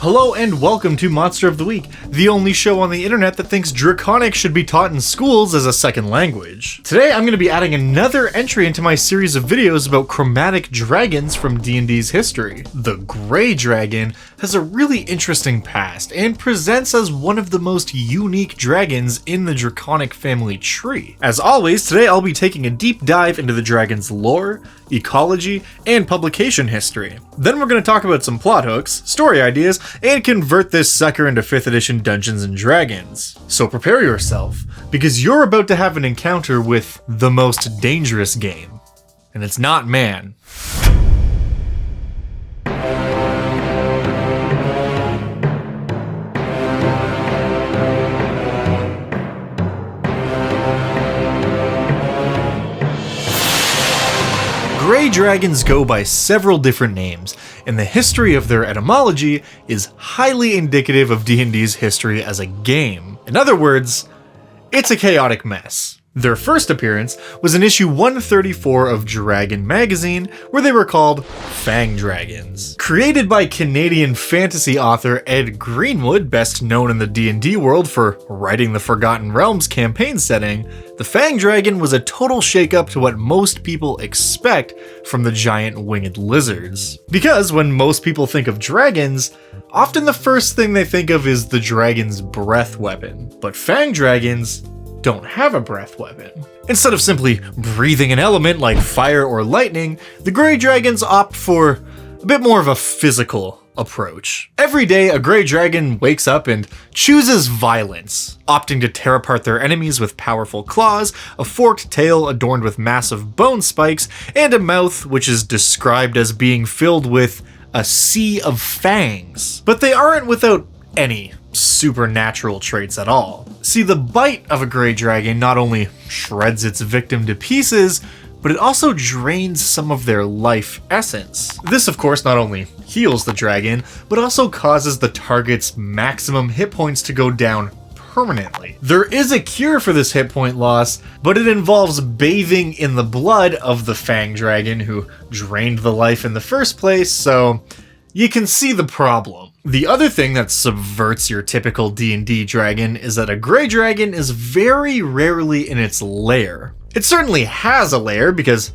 Hello and welcome to Monster of the Week, the only show on the internet that thinks draconic should be taught in schools as a second language. Today I'm going to be adding another entry into my series of videos about chromatic dragons from D&D's history. The Grey Dragon has a really interesting past and presents as one of the most unique dragons in the draconic family tree. As always, today I'll be taking a deep dive into the dragon's lore, ecology, and publication history. Then we're going to talk about some plot hooks, story ideas, and convert this sucker into 5th edition Dungeons & Dragons. So prepare yourself, because you're about to have an encounter with the most dangerous game. And it's not man. Grey dragons go by several different names, and the history of their etymology is highly indicative of D&D's history as a game. In other words, it's a chaotic mess. Their first appearance was in issue 134 of Dragon magazine, where they were called fang dragons. Created by Canadian fantasy author Ed Greenwood, best known in the D&D world for writing the Forgotten Realms campaign setting, the fang dragon was a total shakeup to what most people expect from the giant winged lizards. Because when most people think of dragons, often the first thing they think of is the dragon's breath weapon. But fang dragons don't have a breath weapon. Instead of simply breathing an element like fire or lightning, the Grey Dragons opt for a bit more of a physical approach. Every day, a Grey Dragon wakes up and chooses violence, opting to tear apart their enemies with powerful claws, a forked tail adorned with massive bone spikes, and a mouth which is described as being filled with a sea of fangs. But they aren't without any supernatural traits at all. See, the bite of a Grey Dragon not only shreds its victim to pieces, but it also drains some of their life essence. This, of course, not only heals the dragon, but also causes the target's maximum hit points to go down permanently. There is a cure for this hit point loss, but it involves bathing in the blood of the fang dragon who drained the life in the first place, so you can see the problem. The other thing that subverts your typical D&D dragon is that a Grey Dragon is very rarely in its lair. It certainly has a lair, because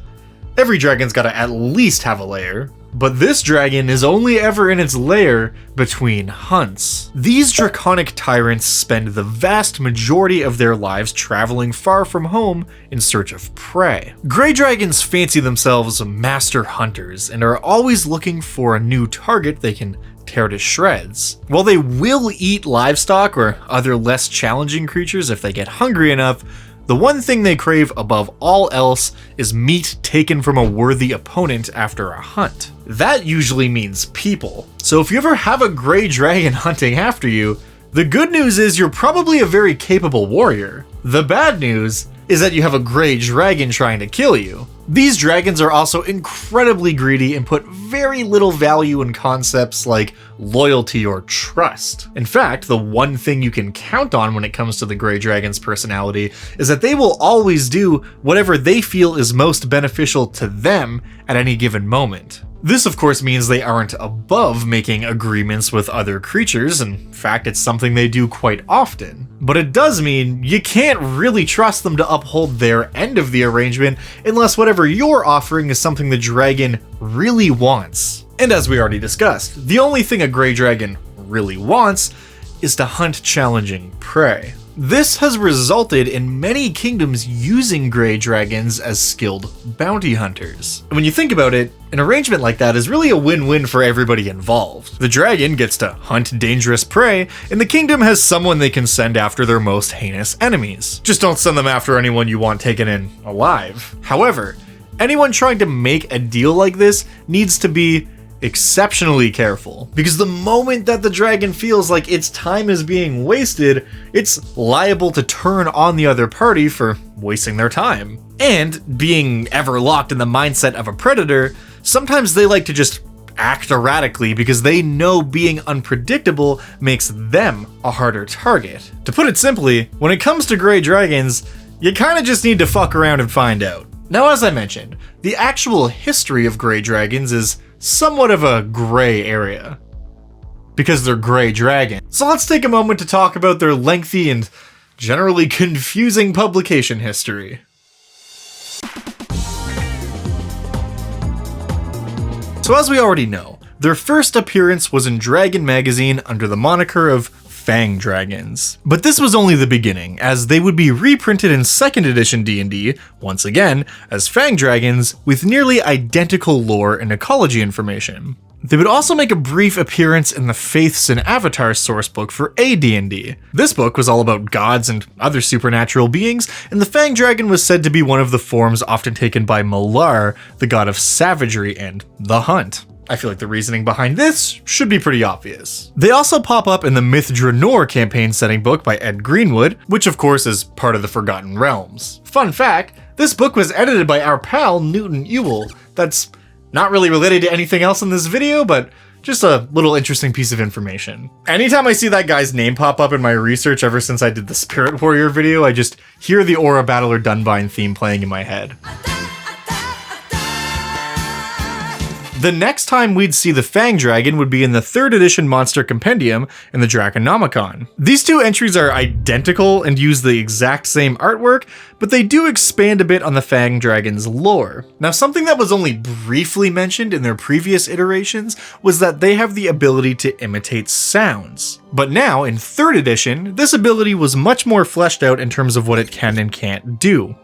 every dragon's gotta at least have a lair, but this dragon is only ever in its lair between hunts. These draconic tyrants spend the vast majority of their lives traveling far from home in search of prey. Grey dragons fancy themselves master hunters and are always looking for a new target they can tear to shreds. While they will eat livestock or other less challenging creatures if they get hungry enough, the one thing they crave above all else is meat taken from a worthy opponent after a hunt. That usually means people. So if you ever have a Grey Dragon hunting after you, the good news is you're probably a very capable warrior. The bad news is that you have a Grey Dragon trying to kill you. These dragons are also incredibly greedy and put very little value in concepts like loyalty or trust. In fact, the one thing you can count on when it comes to the Grey Dragon's personality is that they will always do whatever they feel is most beneficial to them at any given moment. This, of course, means they aren't above making agreements with other creatures. In fact, it's something they do quite often. But it does mean you can't really trust them to uphold their end of the arrangement unless whatever you're offering is something the dragon really wants. And as we already discussed, the only thing a Grey Dragon really wants is to hunt challenging prey. This has resulted in many kingdoms using Grey Dragons as skilled bounty hunters. And when you think about it, an arrangement like that is really a win-win for everybody involved. The dragon gets to hunt dangerous prey, and the kingdom has someone they can send after their most heinous enemies. Just don't send them after anyone you want taken in alive. However, anyone trying to make a deal like this needs to be exceptionally careful, because the moment that the dragon feels like its time is being wasted, it's liable to turn on the other party for wasting their time. And being ever locked in the mindset of a predator, sometimes they like to just act erratically because they know being unpredictable makes them a harder target. To put it simply, when it comes to Grey Dragons, you kinda just need to fuck around and find out. Now, as I mentioned, the actual history of Grey Dragons is somewhat of a gray area. because they're gray dragons. So let's take a moment to talk about their lengthy and generally confusing publication history. So as we already know, their first appearance was in Dragon magazine under the moniker of Fang dragons. But this was only the beginning, as they would be reprinted in 2nd edition D&D, once again, as Fang dragons with nearly identical lore and ecology information. They would also make a brief appearance in the Faiths and Avatar sourcebook for AD&D. This book was all about gods and other supernatural beings, and the Fang dragon was said to be one of the forms often taken by Malar, the god of savagery and the hunt. I feel like the reasoning behind this should be pretty obvious. They also pop up in the Myth Draenor campaign setting book by Ed Greenwood, which of course is part of the Forgotten Realms. Fun fact, this book was edited by our pal Newton Ewell. That's not really related to anything else in this video, but just a little interesting piece of information. Anytime I see that guy's name pop up in my research ever since I did the Spirit Warrior video, I just hear the Aura Battler Dunbine theme playing in my head. The next time we'd see the Fang Dragon would be in the 3rd edition Monster Compendium in the Draconomicon. These two entries are identical and use the exact same artwork, but they do expand a bit on the Fang Dragon's lore. Now, something that was only briefly mentioned in their previous iterations was that they have the ability to imitate sounds. But now, in 3rd edition, this ability was much more fleshed out in terms of what it can and can't do.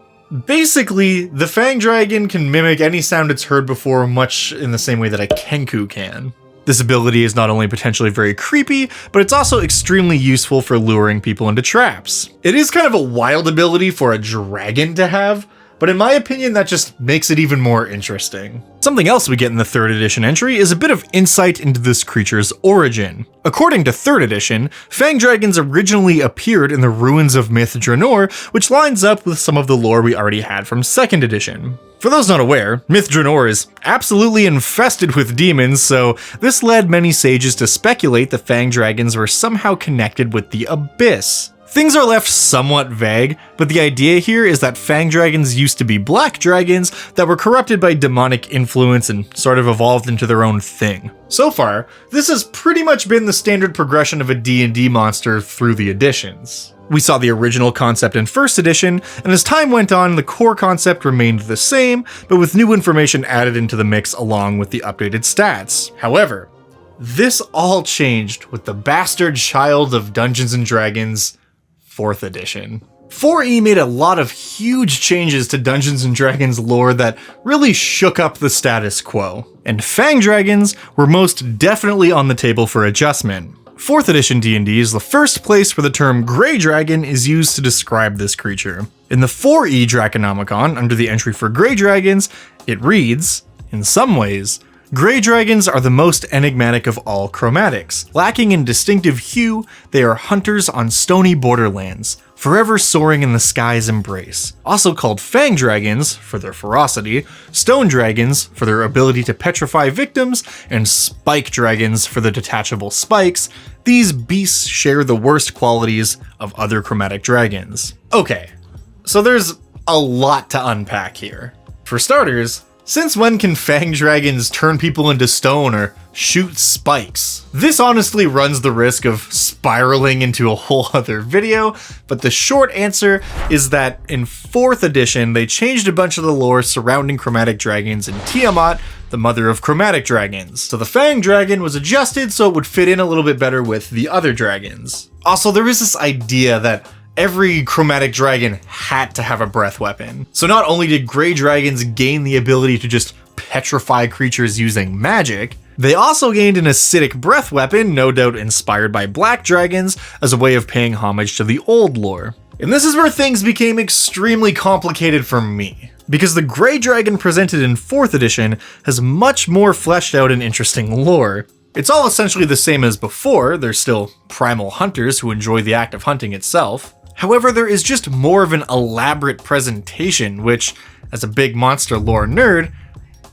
Basically, the Fang Dragon can mimic any sound it's heard before, much in the same way that a Kenku can. This ability is not only potentially very creepy, but it's also extremely useful for luring people into traps. It is kind of a wild ability for a dragon to have, but in my opinion that just makes it even more interesting. Something else we get in the 3rd edition entry is a bit of insight into this creature's origin. According to 3rd edition, Fang Dragons originally appeared in the ruins of Myth Draenor, which lines up with some of the lore we already had from 2nd edition. For those not aware, Myth Draenor is absolutely infested with demons, so this led many sages to speculate the Fang Dragons were somehow connected with the Abyss. Things are left somewhat vague, but the idea here is that Fang Dragons used to be black dragons that were corrupted by demonic influence and sort of evolved into their own thing. So far, this has pretty much been the standard progression of a D&D monster through the editions. We saw the original concept in 1st edition, and as time went on, the core concept remained the same, but with new information added into the mix along with the updated stats. However, this all changed with the bastard child of Dungeons & Dragons, 4th edition. 4E made a lot of huge changes to Dungeons & Dragons lore that really shook up the status quo, and Fang Dragons were most definitely on the table for adjustment. 4th edition D&D is the first place where the term Grey Dragon is used to describe this creature. In the 4E Draconomicon, under the entry for Grey Dragons, it reads, in some ways, Grey dragons are the most enigmatic of all chromatics. Lacking in distinctive hue, they are hunters on stony borderlands, forever soaring in the sky's embrace. Also called Fang dragons, for their ferocity, Stone dragons, for their ability to petrify victims, and Spike dragons, for the detachable spikes, these beasts share the worst qualities of other chromatic dragons. Okay, so there's a lot to unpack here. For starters, since when can Fang Dragons turn people into stone or shoot spikes? This honestly runs the risk of spiraling into a whole other video, but the short answer is that in 4th edition, they changed a bunch of the lore surrounding chromatic dragons and Tiamat, the mother of chromatic dragons. So the Fang Dragon was adjusted so it would fit in a little bit better with the other dragons. Also, there is this idea that every chromatic dragon had to have a breath weapon. So not only did Grey Dragons gain the ability to just petrify creatures using magic, they also gained an acidic breath weapon, no doubt inspired by Black Dragons, as a way of paying homage to the old lore. And this is where things became extremely complicated for me, because the Grey Dragon presented in 4th edition has much more fleshed out and interesting lore. It's all essentially the same as before, they're still primal hunters who enjoy the act of hunting itself. However, there is just more of an elaborate presentation, which, as a big monster lore nerd,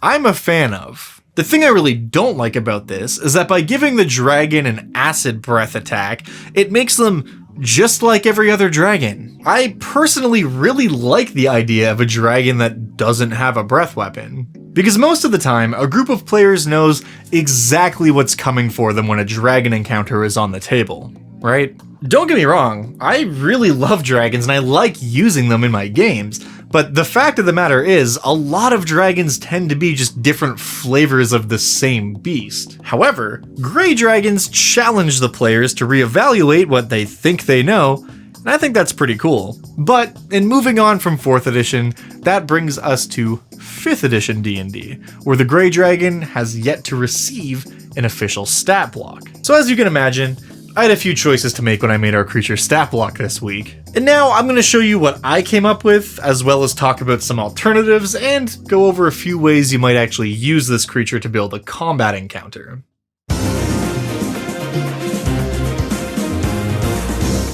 I'm a fan of. The thing I really don't like about this is that by giving the dragon an acid breath attack, it makes them just like every other dragon. I personally really like the idea of a dragon that doesn't have a breath weapon. Because most of the time, a group of players knows exactly what's coming for them when a dragon encounter is on the table, right? Don't get me wrong, I really love dragons and I like using them in my games, but the fact of the matter is, a lot of dragons tend to be just different flavors of the same beast. However, gray dragons challenge the players to reevaluate what they think they know, and I think that's pretty cool. But in moving on from 4th edition, that brings us to 5th edition D&D, where the gray dragon has yet to receive an official stat block. So as you can imagine, I had a few choices to make when I made our creature stat block this week. And now I'm going to show you what I came up with, as well as talk about some alternatives, and go over a few ways you might actually use this creature to build a combat encounter.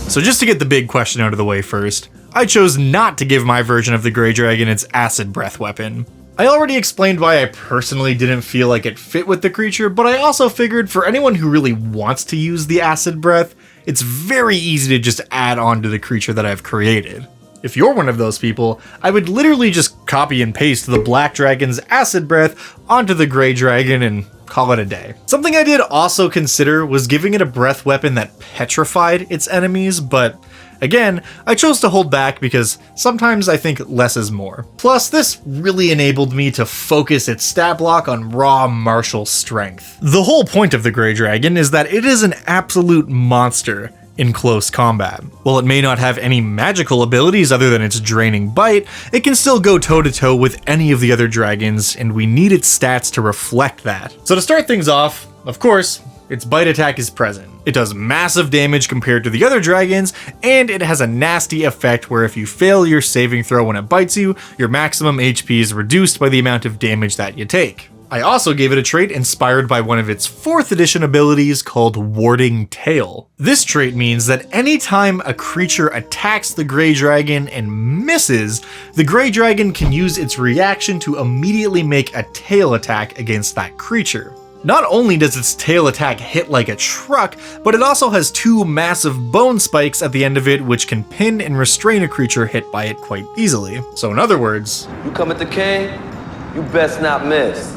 So just to get the big question out of the way first, I chose not to give my version of the Grey Dragon its acid breath weapon. I already explained why I personally didn't feel like it fit with the creature, but I also figured for anyone who really wants to use the acid breath, it's very easy to just add on to the creature that I've created. If you're one of those people, I would literally just copy and paste the black dragon's acid breath onto the gray dragon and call it a day. Something I did also consider was giving it a breath weapon that petrified its enemies, but again, I chose to hold back because sometimes I think less is more. Plus, this really enabled me to focus its stat block on raw martial strength. The whole point of the Grey Dragon is that it is an absolute monster in close combat. While it may not have any magical abilities other than its draining bite, it can still go toe-to-toe with any of the other dragons, and we need its stats to reflect that. So to start things off, of course, its bite attack is present. It does massive damage compared to the other dragons, and it has a nasty effect where if you fail your saving throw when it bites you, your maximum HP is reduced by the amount of damage that you take. I also gave it a trait inspired by one of its 4th edition abilities called Warding Tail. This trait means that anytime a creature attacks the Grey Dragon and misses, the Grey Dragon can use its reaction to immediately make a tail attack against that creature. Not only does its tail attack hit like a truck, but it also has 2 massive bone spikes at the end of it which can pin and restrain a creature hit by it quite easily. So in other words, you come at the king, you best not miss.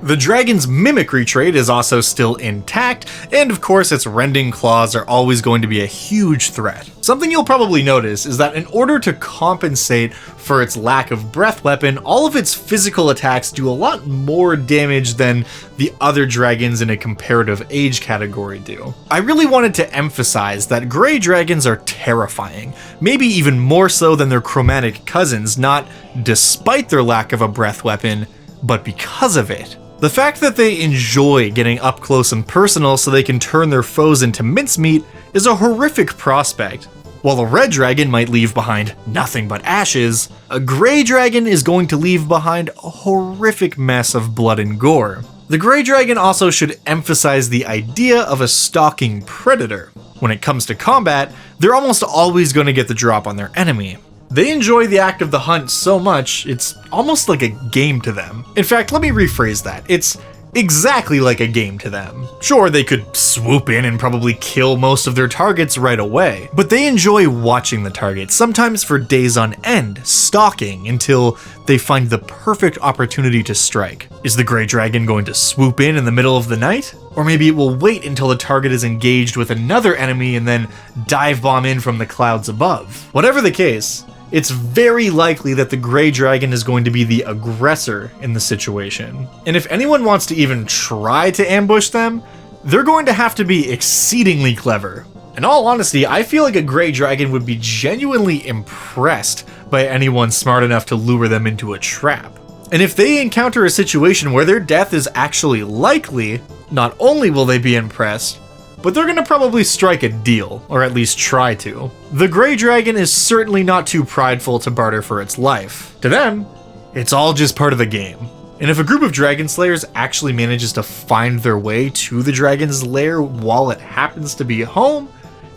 The dragon's mimicry trait is also still intact, and of course its rending claws are always going to be a huge threat. Something you'll probably notice is that in order to compensate for its lack of breath weapon, all of its physical attacks do a lot more damage than the other dragons in a comparative age category do. I really wanted to emphasize that gray dragons are terrifying, maybe even more so than their chromatic cousins, not despite their lack of a breath weapon, but because of it. The fact that they enjoy getting up close and personal so they can turn their foes into mincemeat is a horrific prospect. While a red dragon might leave behind nothing but ashes, a gray dragon is going to leave behind a horrific mess of blood and gore. The gray dragon also should emphasize the idea of a stalking predator. When it comes to combat, they're almost always going to get the drop on their enemy. They enjoy the act of the hunt so much, it's almost like a game to them. In fact, let me rephrase that. It's exactly like a game to them. Sure, they could swoop in and probably kill most of their targets right away, but they enjoy watching the target, sometimes for days on end, stalking until they find the perfect opportunity to strike. Is the Grey Dragon going to swoop in the middle of the night? Or maybe it will wait until the target is engaged with another enemy and then dive bomb in from the clouds above. Whatever the case, it's very likely that the Grey Dragon is going to be the aggressor in the situation. And if anyone wants to even try to ambush them, they're going to have to be exceedingly clever. In all honesty, I feel like a Grey Dragon would be genuinely impressed by anyone smart enough to lure them into a trap. And if they encounter a situation where their death is actually likely, not only will they be impressed, but they're gonna probably strike a deal, or at least try to. The Grey Dragon is certainly not too prideful to barter for its life. To them, it's all just part of the game. And if a group of Dragon Slayers actually manages to find their way to the dragon's lair while it happens to be home,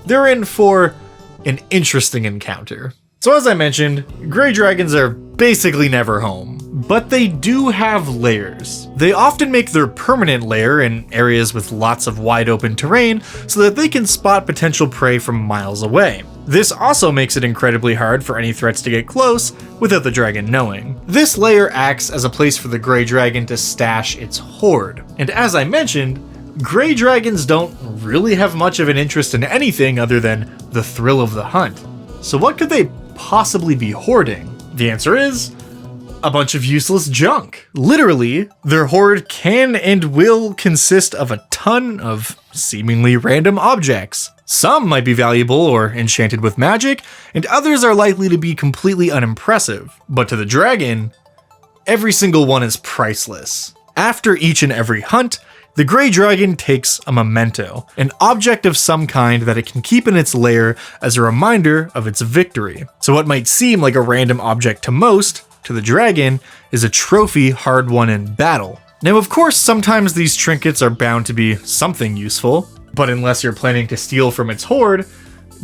they're in for an interesting encounter. So as I mentioned, Grey Dragons are basically never home, but they do have lairs. They often make their permanent lair in areas with lots of wide open terrain so that they can spot potential prey from miles away. This also makes it incredibly hard for any threats to get close without the dragon knowing. This layer acts as a place for the gray dragon to stash its hoard. And as I mentioned, gray dragons don't really have much of an interest in anything other than the thrill of the hunt. So what could they possibly be hoarding? The answer is a bunch of useless junk. Literally, their hoard can and will consist of a ton of seemingly random objects. Some might be valuable or enchanted with magic, and others are likely to be completely unimpressive. But to the dragon, every single one is priceless. After each and every hunt, the gray dragon takes a memento, an object of some kind that it can keep in its lair as a reminder of its victory. So what might seem like a random object to most, to the dragon, is a trophy hard won in battle. Now, of course, sometimes these trinkets are bound to be something useful, but unless you're planning to steal from its hoard,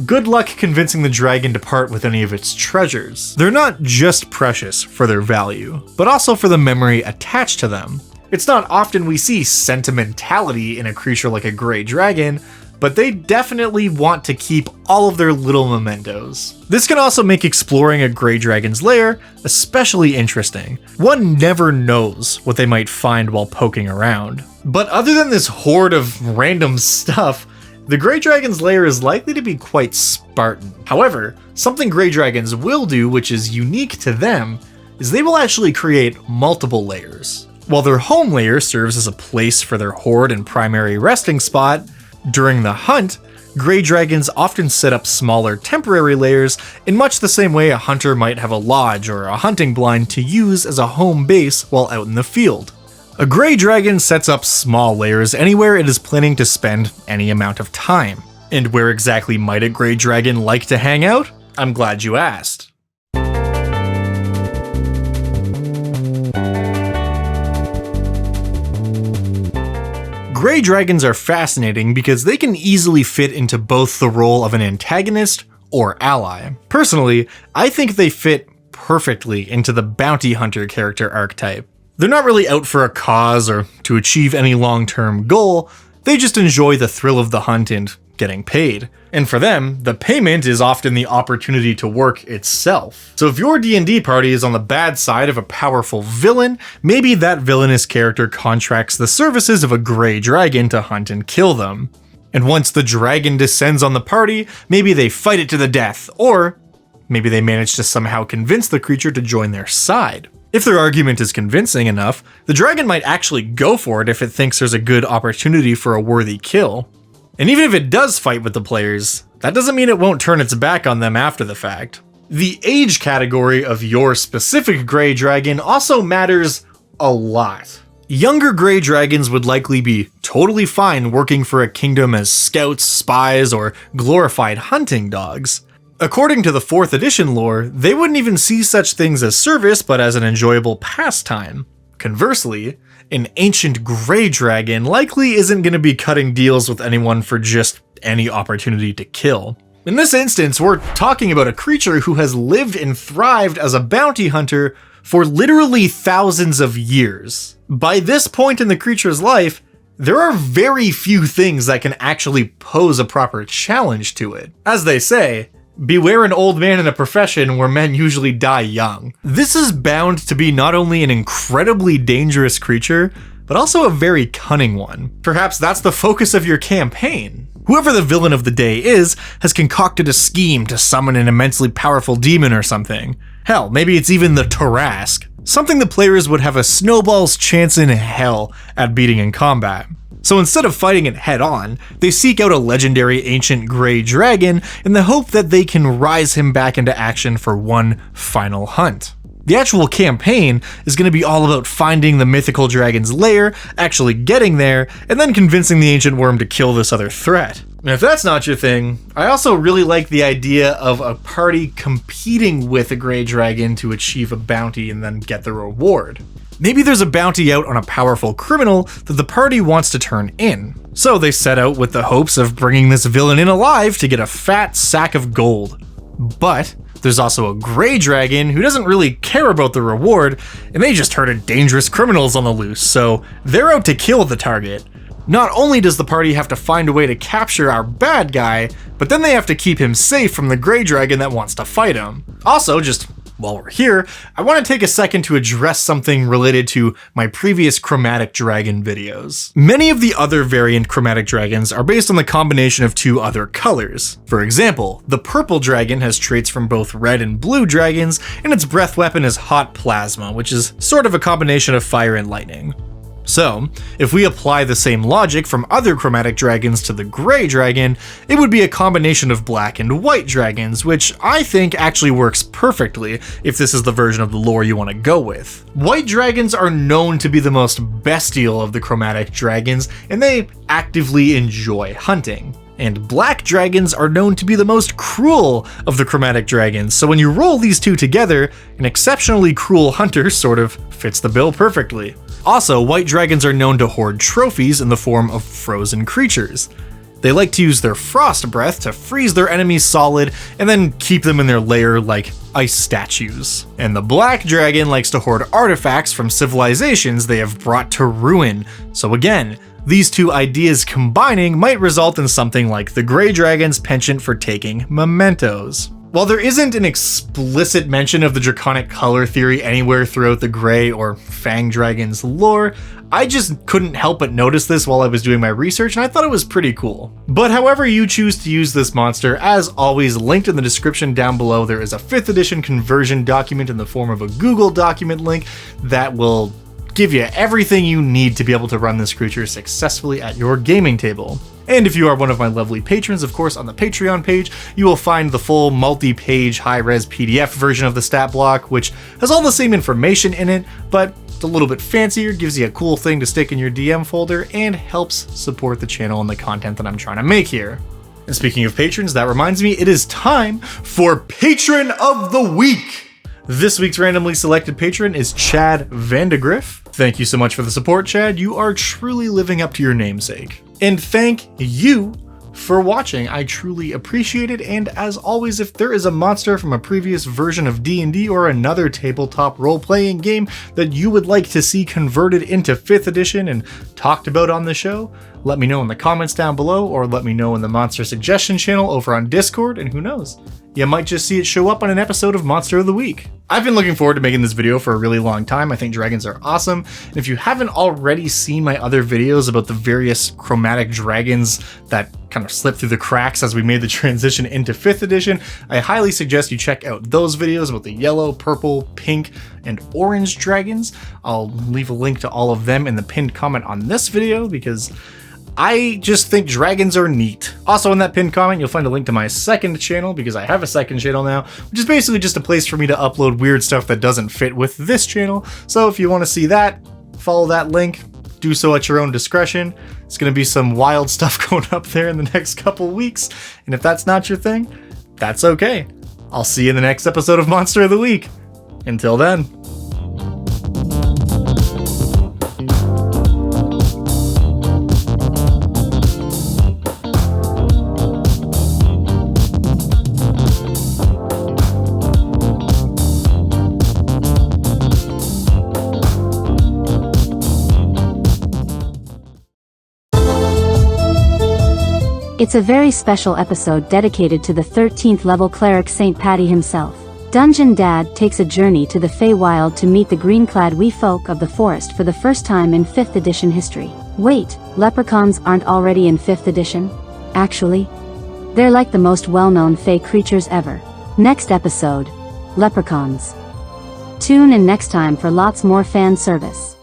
good luck convincing the dragon to part with any of its treasures. They're not just precious for their value, but also for the memory attached to them. It's not often we see sentimentality in a creature like a gray dragon, but they definitely want to keep all of their little mementos. This can also make exploring a gray dragon's lair especially interesting. One never knows what they might find while poking around. But other than this hoard of random stuff, the gray dragon's lair is likely to be quite spartan. However, something gray dragons will do, which is unique to them, is they will actually create multiple lairs. While their home lair serves as a place for their hoard and primary resting spot, during the hunt, gray dragons often set up smaller temporary lairs in much the same way a hunter might have a lodge or a hunting blind to use as a home base while out in the field. A gray dragon sets up small lairs anywhere it is planning to spend any amount of time. And where exactly might a gray dragon like to hang out? I'm glad you asked. Gray dragons are fascinating because they can easily fit into both the role of an antagonist or ally. Personally, I think they fit perfectly into the bounty hunter character archetype. They're not really out for a cause or to achieve any long-term goal, they just enjoy the thrill of the hunt and getting paid. And for them, the payment is often the opportunity to work itself. So if your D&D party is on the bad side of a powerful villain, maybe that villainous character contracts the services of a gray dragon to hunt and kill them. And once the dragon descends on the party, maybe they fight it to the death, or maybe they manage to somehow convince the creature to join their side. If their argument is convincing enough, the dragon might actually go for it if it thinks there's a good opportunity for a worthy kill. And even if it does fight with the players, that doesn't mean it won't turn its back on them after the fact. The age category of your specific gray dragon also matters a lot. Younger gray dragons would likely be totally fine working for a kingdom as scouts, spies, or glorified hunting dogs. According to the 4th edition lore, they wouldn't even see such things as service but as an enjoyable pastime. Conversely, an ancient gray dragon likely isn't going to be cutting deals with anyone for just any opportunity to kill. In this instance, we're talking about a creature who has lived and thrived as a bounty hunter for literally thousands of years. By this point in the creature's life, there are very few things that can actually pose a proper challenge to it. As they say, beware an old man in a profession where men usually die young. This is bound to be not only an incredibly dangerous creature, but also a very cunning one. Perhaps that's the focus of your campaign. Whoever the villain of the day is has concocted a scheme to summon an immensely powerful demon or something. Hell, maybe it's even the Tarrasque, something the players would have a snowball's chance in hell at beating in combat. So instead of fighting it head on, they seek out a legendary ancient gray dragon in the hope that they can rise him back into action for one final hunt. The actual campaign is going to be all about finding the mythical dragon's lair, actually getting there, and then convincing the ancient worm to kill this other threat. And if that's not your thing, I also really like the idea of a party competing with a gray dragon to achieve a bounty and then get the reward. Maybe there's a bounty out on a powerful criminal that the party wants to turn in. So they set out with the hopes of bringing this villain in alive to get a fat sack of gold. But there's also a gray dragon who doesn't really care about the reward, and they just herded dangerous criminals on the loose, so they're out to kill the target. Not only does the party have to find a way to capture our bad guy, but then they have to keep him safe from the gray dragon that wants to fight him. Also, just while we're here, I want to take a second to address something related to my previous chromatic dragon videos. Many of the other variant chromatic dragons are based on the combination of two other colors. For example, the purple dragon has traits from both red and blue dragons, and its breath weapon is hot plasma, which is sort of a combination of fire and lightning. So, if we apply the same logic from other chromatic dragons to the gray dragon, it would be a combination of black and white dragons, which I think actually works perfectly if this is the version of the lore you want to go with. White dragons are known to be the most bestial of the chromatic dragons, and they actively enjoy hunting. And black dragons are known to be the most cruel of the chromatic dragons, so when you roll these two together, an exceptionally cruel hunter sort of fits the bill perfectly. Also, white dragons are known to hoard trophies in the form of frozen creatures. They like to use their frost breath to freeze their enemies solid and then keep them in their lair like ice statues. And the black dragon likes to hoard artifacts from civilizations they have brought to ruin. So again, these two ideas combining might result in something like the gray dragon's penchant for taking mementos. While there isn't an explicit mention of the draconic color theory anywhere throughout the gray or fang dragon's lore, I just couldn't help but notice this while I was doing my research, and I thought it was pretty cool. But however you choose to use this monster, as always, linked in the description down below, there is a 5th edition conversion document in the form of a Google document link that will give you everything you need to be able to run this creature successfully at your gaming table. And if you are one of my lovely patrons, of course, on the Patreon page, you will find the full multi-page high-res PDF version of the stat block, which has all the same information in it, but it's a little bit fancier, gives you a cool thing to stick in your DM folder, and helps support the channel and the content that I'm trying to make here. And speaking of patrons, that reminds me, it is time for Patron of the Week! This week's randomly selected patron is Chad Vandegrift. Thank you so much for the support, Chad. You are truly living up to your namesake. And thank you for watching. I truly appreciate it. And as always, if there is a monster from a previous version of D&D or another tabletop role-playing game that you would like to see converted into 5th edition and talked about on the show, let me know in the comments down below, or let me know in the monster suggestion channel over on Discord, and who knows, you might just see it show up on an episode of Monster of the Week. I've been looking forward to making this video for a really long time. I think dragons are awesome. And if you haven't already seen my other videos about the various chromatic dragons that kind of slipped through the cracks as we made the transition into 5th edition, I highly suggest you check out those videos about the yellow, purple, pink, and orange dragons. I'll leave a link to all of them in the pinned comment on this video because I just think dragons are neat. Also in that pinned comment, you'll find a link to my second channel, because I have a second channel now, which is basically just a place for me to upload weird stuff that doesn't fit with this channel. So if you want to see that, follow that link, do so at your own discretion. It's going to be some wild stuff going up there in the next couple weeks. And if that's not your thing, that's okay. I'll see you in the next episode of Monster of the Week. Until then. It's a very special episode dedicated to the 13th level cleric St. Paddy himself. Dungeon Dad takes a journey to the Feywild to meet the green-clad wee folk of the forest for the first time in 5th edition history. Wait, leprechauns aren't already in 5th edition? Actually, they're like the most well-known fey creatures ever. Next episode, leprechauns. Tune in next time for lots more fan service.